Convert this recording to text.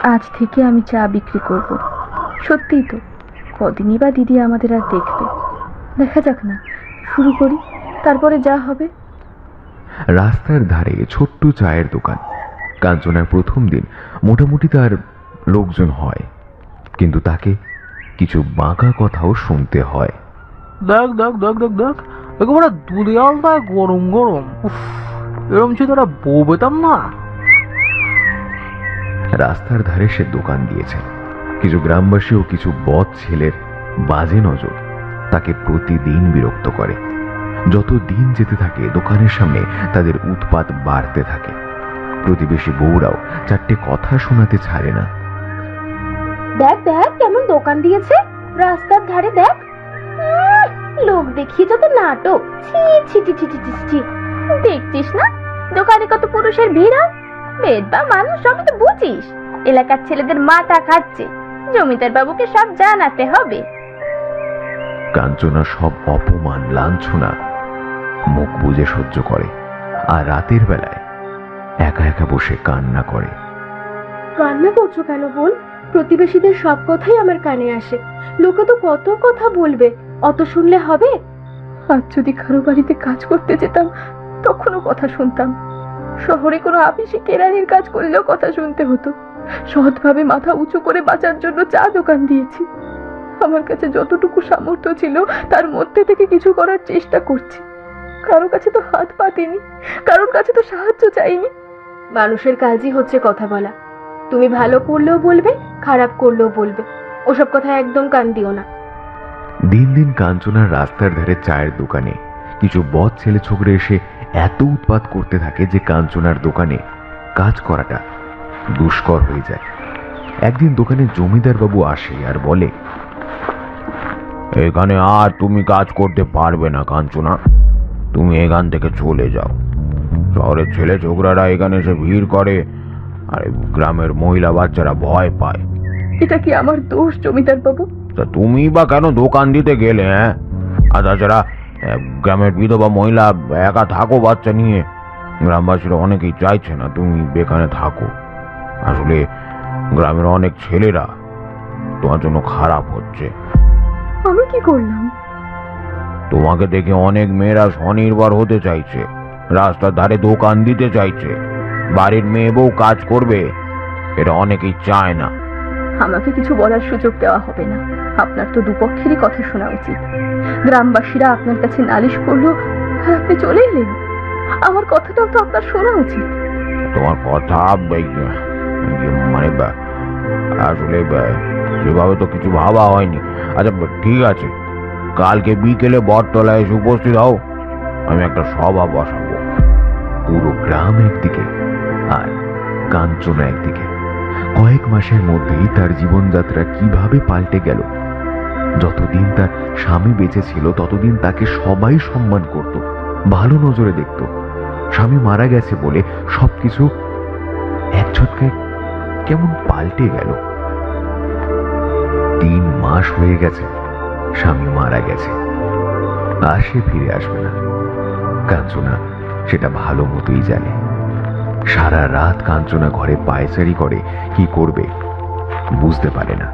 আজ থেকে আমি চা বিক্রি করব। সত্যিই তো, কদিনই বা দিদি আমাদের আর দেখবে। দেখা যাক না, শুরু করি, তারপরে যা হবে। রাস্তার ধারে ছোট্ট চায়ের দোকান। কাঞ্চনার প্রথম দিন মোটামুটি তার লোকজন হয়, কিন্তু তাকে কিছু বাঁকা কথাও শুনতে হয়। দেখ দেখ দেখ দেখ দেখ, একেবারে দুধে আলতায় গরম গরম। এরম ছিল তোরা বউ পেতাম না। রাস্তার ধারে সে দোকান দিয়েছে। কিছু গ্রামবাসী ও কিছু বদ ছেলের বাজে নজর তাকে প্রতিদিন বিরক্ত করে। যত দিন যেতে থাকে দোকানের সামনে তাদের উৎপাত বাড়তে থাকে। প্রতিবেশী বউরাও চারটে কথা শোনাতে ছাড়ে না। দেখ দেখ কেমন দোকান দিয়েছে রাস্তার ধারে, দেখ। লোক দেখিয়ে যত নাটক, ছি ছি ছি ছি ছি ছি। দেখছিস না দোকানে কত পুরুষের ভিড় হয়? বেদবা মানুষ, সবই তো বুঝিস। এলাকার ছেলেদের মাথা খাচ্ছে, জমিদার বাবুকে সব জানাতে হবে। কাঞ্চনা সব অপমান লাঞ্ছনা মুখ বুজে সহ্য করে, আর রাতের বেলায় একা একা বসে কান্না করে। কান্না করছো কেন বোন? প্রতিবেশীদের সব কথাই আমার কানে আসে। লোকে তো কত কথা বলবে, অত শুনলে হবে? আজ যদি কারো বাড়িতে কাজ করতে যেতাম তখনও কথা শুনতাম। শহরে কোনো আপিসে কেরানির কাজ করলেও কথা শুনতে হতো। সৎভাবে মাথা উঁচু করে বাঁচার জন্য চা দোকান দিয়েছি। আমার কাছে যতটুকু সামর্থ্য ছিল তার মধ্যে থেকে কিছু করার চেষ্টা করছি। কারো কাছে তো হাত পাতিনি, কারোর কাছে তো সাহায্য চাইনি। মানুষের কাজই হচ্ছে কথা বলা। তুমি ভালো করলেও বলবে, খারাপ করলেও বলবে। ওসব কথা একদম কান দিও না। দিন দিন কাঞ্চনার রাস্তার ধারে চায়ের দোকানে কিছু বদ ছেলে ছোকরে এসে এত উৎপাত করতে থাকে যে কাঞ্চনার দোকানে কাজ করাটা দুষ্কর হয়ে যায়। একদিন দোকানে জমিদার বাবু আসে আর বলে, এখানে আর তুমি কাজ করতে পারবে না কাঞ্চনা, তুমি এখান থেকে চলে যাও। শহরের ছেলে ছোকরারা এখানে এসে ভিড় করে আর গ্রামের মহিলা বাচ্চারা ভয় পায়। এটা কি আমার দোষ জমিদার বাবু? তা তুমি বা কেন দোকান দিতে গেলে? হ্যাঁ, আর তাছাড়া গ্রামের বিধবা মহিলা একা থাকো বাচ্চা নিয়ে। গ্রামবাসীরা অনেকেই চাইছে না তুমি এখানে থাকো। আসলে গ্রামের অনেক ছেলেরা তোমার জন্য খারাপ হচ্ছে। আমি কি করলাম? তোমাকে দেখে অনেক মেয়েরা স্বনির্ভর হতে চাইছে, রাস্তার ধারে দোকান দিতে চাইছে। বাড়ির মেয়ে বউ কাজ করবে, এটা অনেকেই চায় না। আমাকে কিছু বলার সুযোগ দেওয়া হবে না। আপনার তো দুপক্ষেরই কথা শোনা উচিত। গ্রামবাসীরা আপনার কাছে নালিশ করলো আর আপনি চলে এলেন। আমার কথাটাও তো আপনার শোনা উচিত। তোমার কথা মানে আসলে সেভাবে তো কিছু ভাবা হয়নি। আচ্ছা ঠিক আছে, কালকে বিকেলে বটতলায় এসে উপস্থিত হও, আমি একটা সভা বসাবো। পুরো গ্রাম একদিকে আর কাঞ্চনা একদিকে। কয়েক মাসের মধ্যেই তার জীবনযাত্রা কিভাবে পাল্টে গেল। যতদিন তার স্বামী বেঁচে ছিল ততদিন তাকে সবাই সম্মান করত, ভালো নজরে দেখত। স্বামী মারা গেছে বলে সবকিছু এক ঝটকায় কেমন পাল্টে গেল। 3 মাস হয়ে গেছে স্বামী মারা গেছে, আর সে ফিরে আসবে না। কাঞ্চনা সেটা ভালো মতোই জানে। সারা রাত কাঞ্চনা ঘরে পায়চারি করে, কি করবে বুঝতে পারে না।